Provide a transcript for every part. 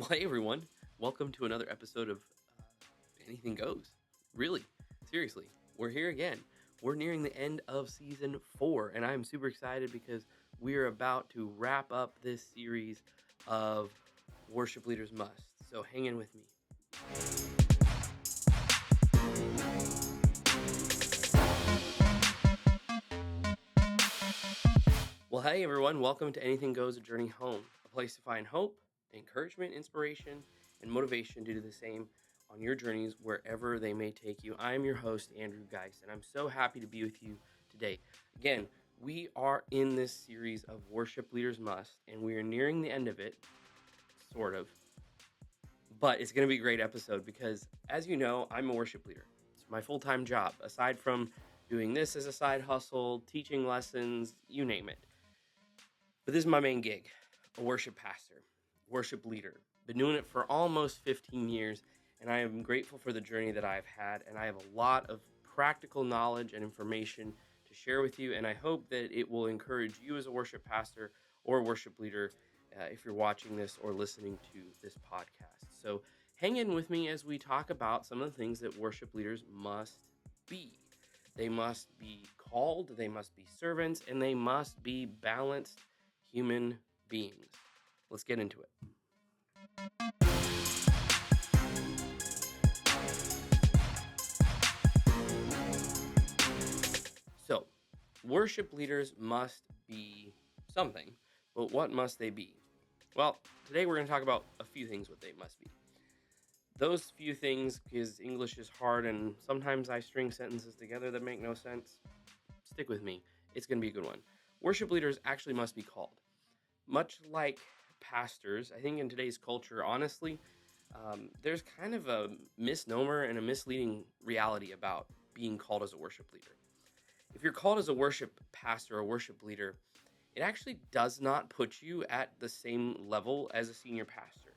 Well, hey everyone, welcome to another episode of Anything Goes. Really, seriously, we're here again. We're nearing the end of season 4, and I'm super excited because we're about to wrap up this series of Worship Leaders Must. So hang in with me. Well, hey everyone, welcome to Anything Goes, a Journey Home, a place to find hope, encouragement, inspiration, and motivation to do the same on your journeys wherever they may take you. I am your host, Andrew Geist, and I'm so happy to be with you today. Again, we are in this series of Worship Leaders Must, and we are nearing the end of it, sort of. But it's going to be a great episode because, as you know, I'm a worship leader. It's my full-time job, aside from doing this as a side hustle, teaching lessons, you name it. But this is my main gig, a worship pastor, worship leader. Been doing it for almost 15 years, and I am grateful for the journey that I've had, and I have a lot of practical knowledge and information to share with you, and I hope that it will encourage you as a worship pastor or worship leader if you're watching this or listening to this podcast. So hang in with me as we talk about some of the things that worship leaders must be. They must be called, they must be servants, and they must be balanced human beings. Let's get into it. So, worship leaders must be something, but what must they be? Well, today we're going to talk about a few things what they must be. Those few things, because English is hard and sometimes I string sentences together that make no sense. Stick with me. It's going to be a good one. Worship leaders actually must be called. Much like pastors, I think in today's culture, honestly, there's kind of a misnomer and a misleading reality about being called as a worship leader. If you're called as a worship pastor or worship leader, it actually does not put you at the same level as a senior pastor.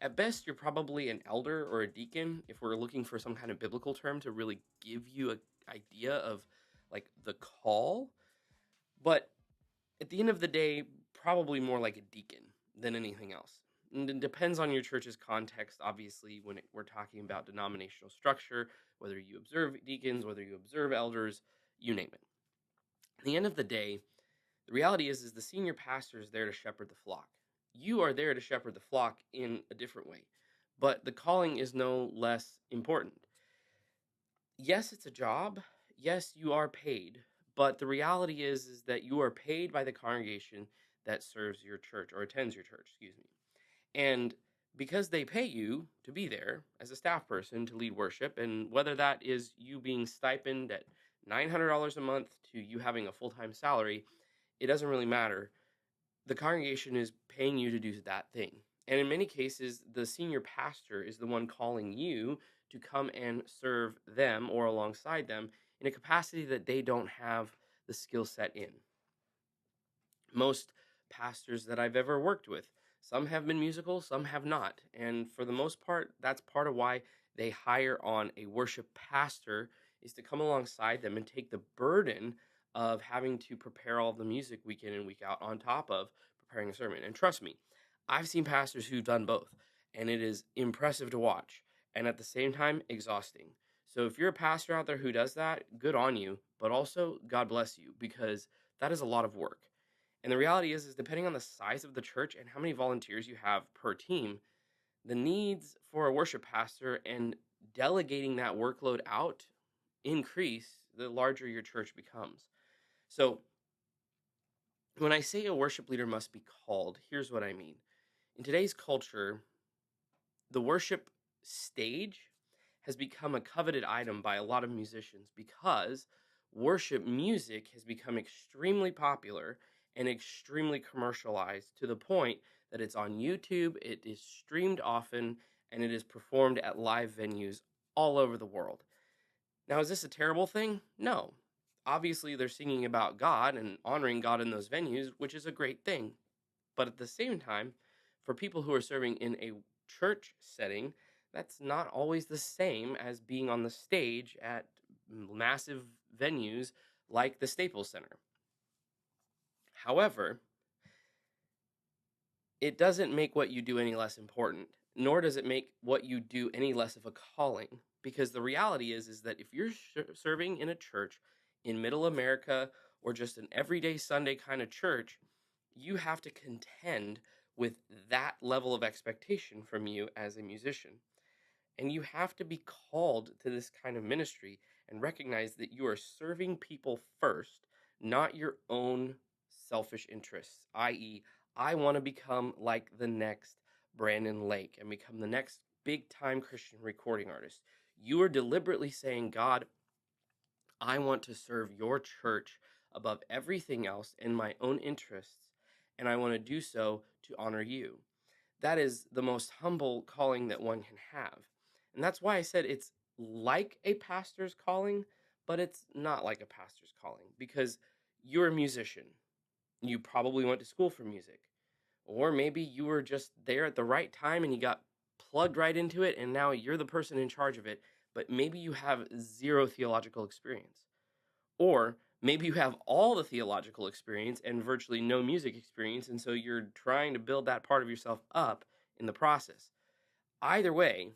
At best, you're probably an elder or a deacon if we're looking for some kind of biblical term to really give you an idea of like the call. But at the end of the day, probably more like a deacon than anything else. And it depends on your church's context, obviously, when we're talking about denominational structure, whether you observe deacons, whether you observe elders, you name it. At the end of the day, the reality is the senior pastor is there to shepherd the flock. You are there to shepherd the flock in a different way, but the calling is no less important. Yes, it's a job. Yes, you are paid, but the reality is that you are paid by the congregation that serves your church or attends your church, excuse me. And because they pay you to be there as a staff person to lead worship, and whether that is you being stipend at $900 a month to you having a full-time salary, it doesn't really matter. The congregation is paying you to do that thing. And in many cases, the senior pastor is the one calling you to come and serve them or alongside them in a capacity that they don't have the skill set in. Most pastors that I've ever worked with, some have been musical, some have not. And for the most part, that's part of why they hire on a worship pastor, is to come alongside them and take the burden of having to prepare all the music week in and week out on top of preparing a sermon. And trust me, I've seen pastors who've done both, and it is impressive to watch and at the same time exhausting. So if you're a pastor out there who does that, good on you, but also God bless you, because that is a lot of work. And the reality is depending on the size of the church and how many volunteers you have per team, the needs for a worship pastor and delegating that workload out increase the larger your church becomes. So when I say a worship leader must be called, here's what I mean. In today's culture, the worship stage has become a coveted item by a lot of musicians because worship music has become extremely popular and extremely commercialized to the point that it's on YouTube, it is streamed often, and it is performed at live venues all over the world. Now, is this a terrible thing? No. Obviously, they're singing about God and honoring God in those venues, which is a great thing. But at the same time, for people who are serving in a church setting, that's not always the same as being on the stage at massive venues like the Staples Center. However, it doesn't make what you do any less important, nor does it make what you do any less of a calling. Because the reality is that if you're serving in a church in middle America or just an everyday Sunday kind of church, you have to contend with that level of expectation from you as a musician. And you have to be called to this kind of ministry and recognize that you are serving people first, not your own selfish interests, i.e., I want to become like the next Brandon Lake and become the next big time Christian recording artist. You are deliberately saying, God, I want to serve your church above everything else in my own interests, and I want to do so to honor you. That is the most humble calling that one can have. And that's why I said it's like a pastor's calling, but it's not like a pastor's calling because you're a musician. You probably went to school for music. Or maybe you were just there at the right time and you got plugged right into it and now you're the person in charge of it, but maybe you have zero theological experience. Or maybe you have all the theological experience and virtually no music experience, and so you're trying to build that part of yourself up in the process. Either way,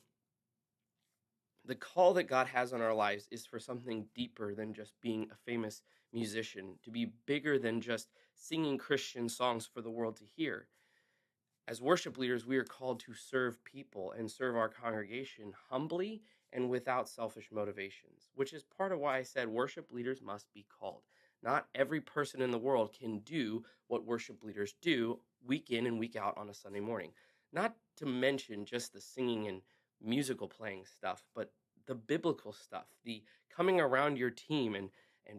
the call that God has on our lives is for something deeper than just being a famous musician, to be bigger than just singing Christian songs for the world to hear. As worship leaders, we are called to serve people and serve our congregation humbly and without selfish motivations, which is part of why I said worship leaders must be called. Not every person in the world can do what worship leaders do week in and week out on a Sunday morning. Not to mention just the singing and musical playing stuff, but the biblical stuff, the coming around your team and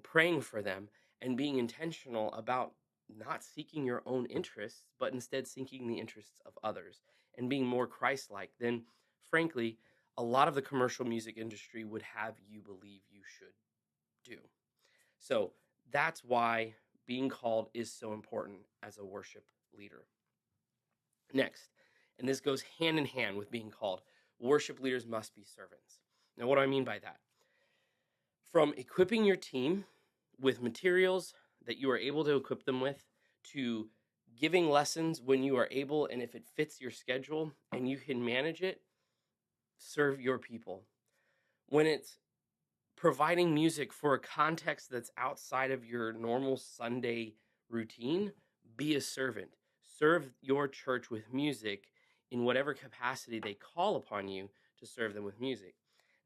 praying for them and being intentional about not seeking your own interests, but instead seeking the interests of others and being more Christ like than, frankly, a lot of the commercial music industry would have you believe you should do. So that's why being called is so important as a worship leader. Next, and this goes hand in hand with being called, worship leaders must be servants. Now, what do I mean by that? From equipping your team with materials that you are able to equip them with, to giving lessons when you are able and if it fits your schedule and you can manage it, serve your people. When it's providing music for a context that's outside of your normal Sunday routine, be a servant. Serve your church with music in whatever capacity they call upon you to serve them with music.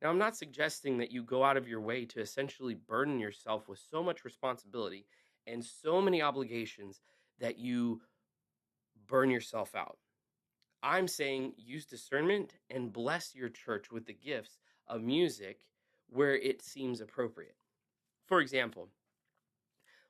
Now, I'm not suggesting that you go out of your way to essentially burden yourself with so much responsibility and so many obligations that you burn yourself out. I'm saying use discernment and bless your church with the gifts of music where it seems appropriate. For example,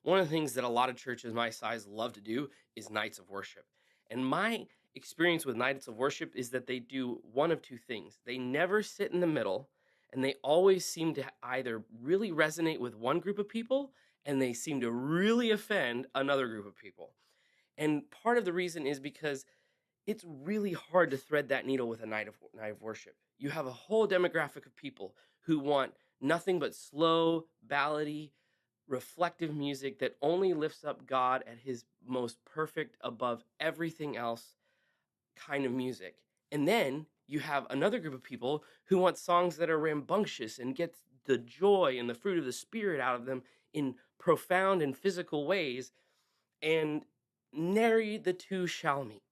one of the things that a lot of churches my size love to do is nights of worship. And my experience with nights of worship is that they do one of two things. They never sit in the middle, and they always seem to either really resonate with one group of people and they seem to really offend another group of people. And part of the reason is because it's really hard to thread that needle with a night of worship. You have a whole demographic of people who want nothing but slow, ballady, reflective music that only lifts up God at his most perfect, above everything else kind of music. And then you have another group of people who want songs that are rambunctious and get the joy and the fruit of the Spirit out of them in profound and physical ways. And nary the two shall meet.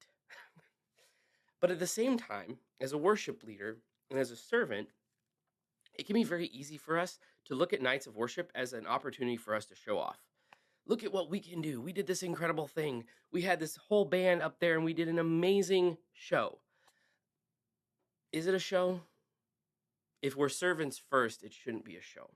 But at the same time, as a worship leader and as a servant, it can be very easy for us to look at nights of worship as an opportunity for us to show off. Look at what we can do. We did this incredible thing. We had this whole band up there and we did an amazing show. Is it a show? If we're servants first, it shouldn't be a show.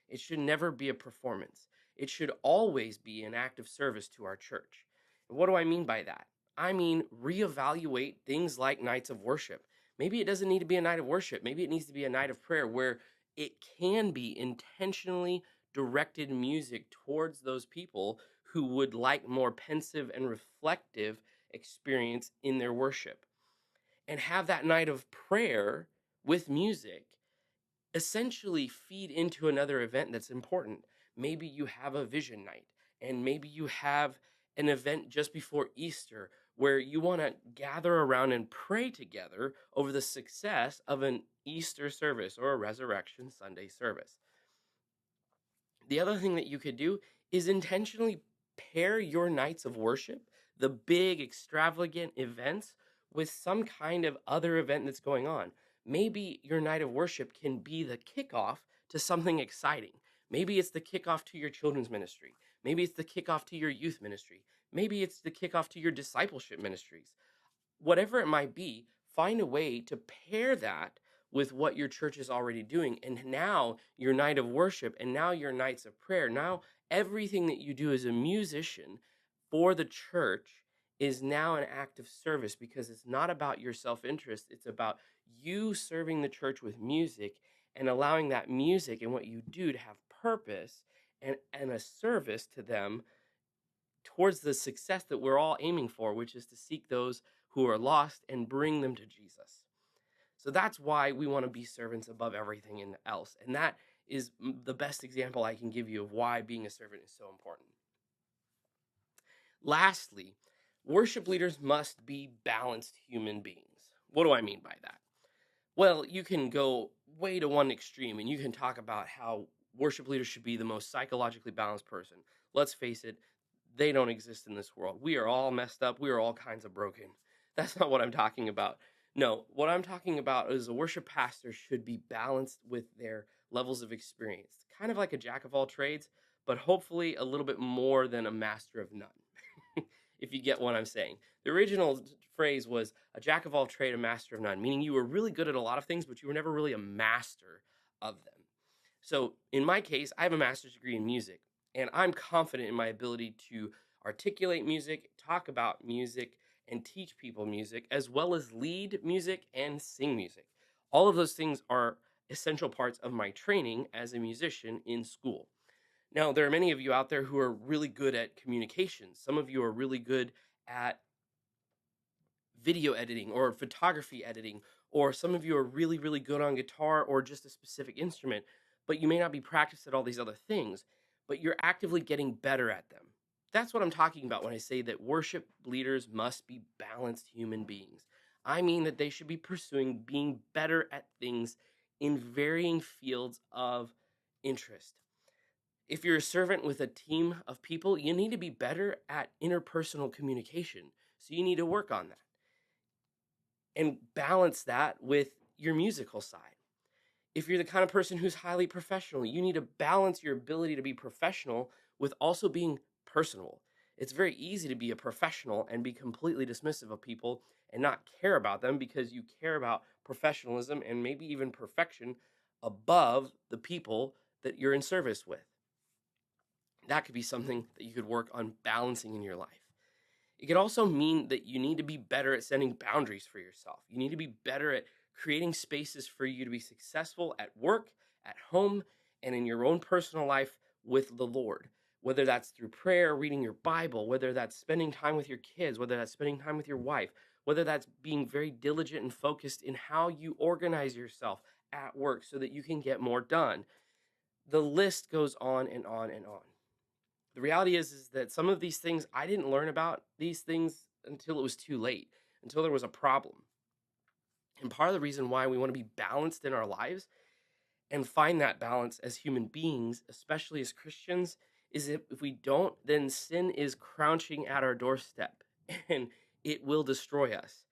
It should never be a performance. It should always be an act of service to our church. And what do I mean by that? I mean, reevaluate things like nights of worship. Maybe it doesn't need to be a night of worship. Maybe it needs to be a night of prayer where it can be intentionally directed music towards those people who would like more pensive and reflective experience in their worship. And have that night of prayer with music essentially feed into another event that's important. Maybe you have a vision night, and maybe you have an event just before Easter where you want to gather around and pray together over the success of an Easter service or a Resurrection Sunday service. The other thing that you could do is intentionally pair your nights of worship, the big extravagant events, with some kind of other event that's going on. Maybe your night of worship can be the kickoff to something exciting. Maybe it's the kickoff to your children's ministry. Maybe it's the kickoff to your youth ministry. Maybe it's the kickoff to your discipleship ministries. Whatever it might be, find a way to pair that with what your church is already doing. And now your night of worship and now your nights of prayer, now everything that you do as a musician for the church is now an act of service, because it's not about your self-interest. It's about you serving the church with music and allowing that music and what you do to have purpose and a service to them towards the success that we're all aiming for, which is to seek those who are lost and bring them to Jesus. So that's why we want to be servants above everything else. And that is the best example I can give you of why being a servant is so important. Lastly, worship leaders must be balanced human beings. What do I mean by that? Well, you can go way to one extreme and you can talk about how worship leaders should be the most psychologically balanced person. Let's face it, they don't exist in this world. We are all messed up. We are all kinds of broken. That's not what I'm talking about. No, what I'm talking about is a worship pastor should be balanced with their levels of experience. Kind of like a jack of all trades, but hopefully a little bit more than a master of none. If you get what I'm saying. The original phrase was a jack of all trade, a master of none, meaning you were really good at a lot of things, but you were never really a master of them. So in my case, I have a master's degree in music, and I'm confident in my ability to articulate music, talk about music, and teach people music, as well as lead music and sing music. All of those things are essential parts of my training as a musician in school. Now, there are many of you out there who are really good at communications. Some of you are really good at video editing or photography editing, or some of you are really, really good on guitar or just a specific instrument, but you may not be practiced at all these other things, but you're actively getting better at them. That's what I'm talking about when I say that worship leaders must be balanced human beings. I mean that they should be pursuing being better at things in varying fields of interest. If you're a servant with a team of people, you need to be better at interpersonal communication. So you need to work on that and balance that with your musical side. If you're the kind of person who's highly professional, you need to balance your ability to be professional with also being personal. It's very easy to be a professional and be completely dismissive of people and not care about them because you care about professionalism and maybe even perfection above the people that you're in service with. That could be something that you could work on balancing in your life. It could also mean that you need to be better at setting boundaries for yourself. You need to be better at creating spaces for you to be successful at work, at home, and in your own personal life with the Lord. Whether that's through prayer, reading your Bible, whether that's spending time with your kids, whether that's spending time with your wife, whether that's being very diligent and focused in how you organize yourself at work so that you can get more done. The list goes on and on and on. The reality is that some of these things, I didn't learn about these things until it was too late, until there was a problem. And part of the reason why we want to be balanced in our lives and find that balance as human beings, especially as Christians, is if we don't, then sin is crouching at our doorstep and it will destroy us.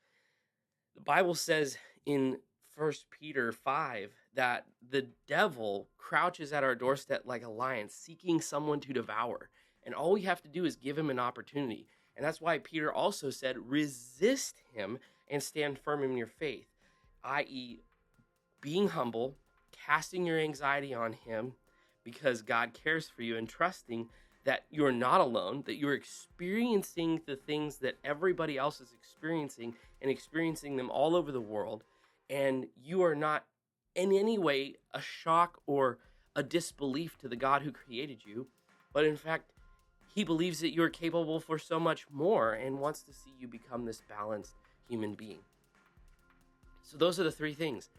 The Bible says in 1 Peter 5 that the devil crouches at our doorstep like a lion, seeking someone to devour. And all we have to do is give him an opportunity. And that's why Peter also said, resist him and stand firm in your faith, i.e., being humble, casting your anxiety on him because God cares for you, and trusting that you're not alone, that you're experiencing the things that everybody else is experiencing and experiencing them all over the world. And you are not in any way a shock or a disbelief to the God who created you, but in fact, he believes that you're capable for so much more and wants to see you become this balanced human being. So those are the three things.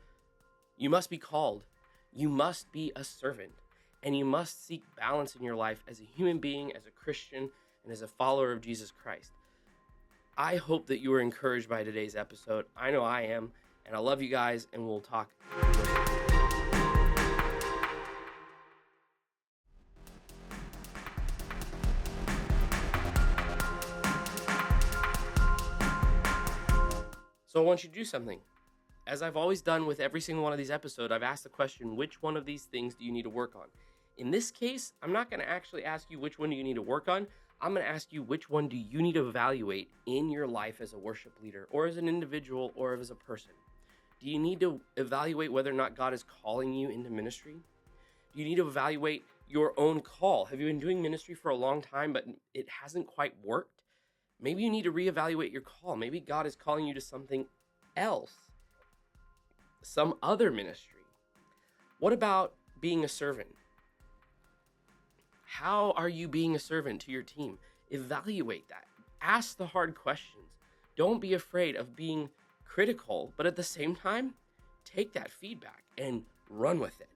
You must be called, you must be a servant, and you must seek balance in your life as a human being, as a Christian, and as a follower of Jesus Christ. I hope that you were encouraged by today's episode. I know I am, and I love you guys, and we'll talk. So I want you to do something. As I've always done with every single one of these episodes, I've asked the question, which one of these things do you need to work on? In this case, I'm not going to actually ask you which one do you need to work on. I'm going to ask you which one do you need to evaluate in your life as a worship leader or as an individual or as a person. Do you need to evaluate whether or not God is calling you into ministry? Do you need to evaluate your own call? Have you been doing ministry for a long time, but it hasn't quite worked? Maybe you need to reevaluate your call. Maybe God is calling you to something else, some other ministry. What about being a servant? How are you being a servant to your team? Evaluate that. Ask the hard questions. Don't be afraid of being critical, but at the same time, take that feedback and run with it.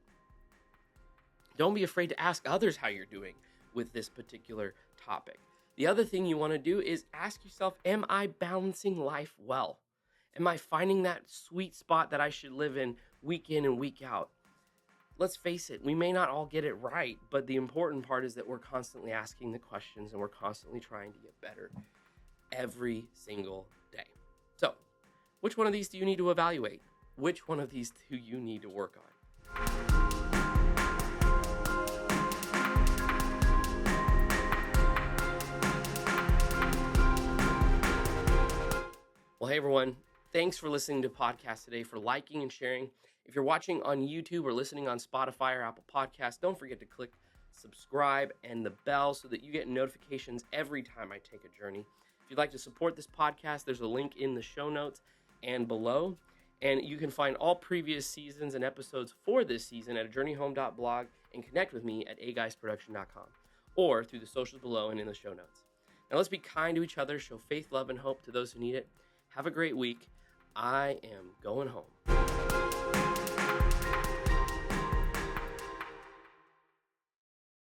Don't be afraid to ask others how you're doing with this particular topic. The other thing you want to do is ask yourself, am I balancing life well? Am I finding that sweet spot that I should live in and week out? Let's face it, we may not all get it right, but the important part is that we're constantly asking the questions and we're constantly trying to get better every single day. So, which one of these do you need to evaluate? Which one of these do you need to work on? Well, hey everyone, thanks for listening to podcast today, for liking and sharing. If you're watching on YouTube or listening on Spotify or Apple Podcasts, don't forget to click subscribe and the bell so that you get notifications every time I take a journey. If you'd like to support this podcast, there's a link in the show notes and below. And you can find all previous seasons and episodes for this season at journeyhome.blog and connect with me at aguysproduction.com or through the socials below and in the show notes. Now let's be kind to each other, show faith, love, and hope to those who need it. Have a great week. I am going home.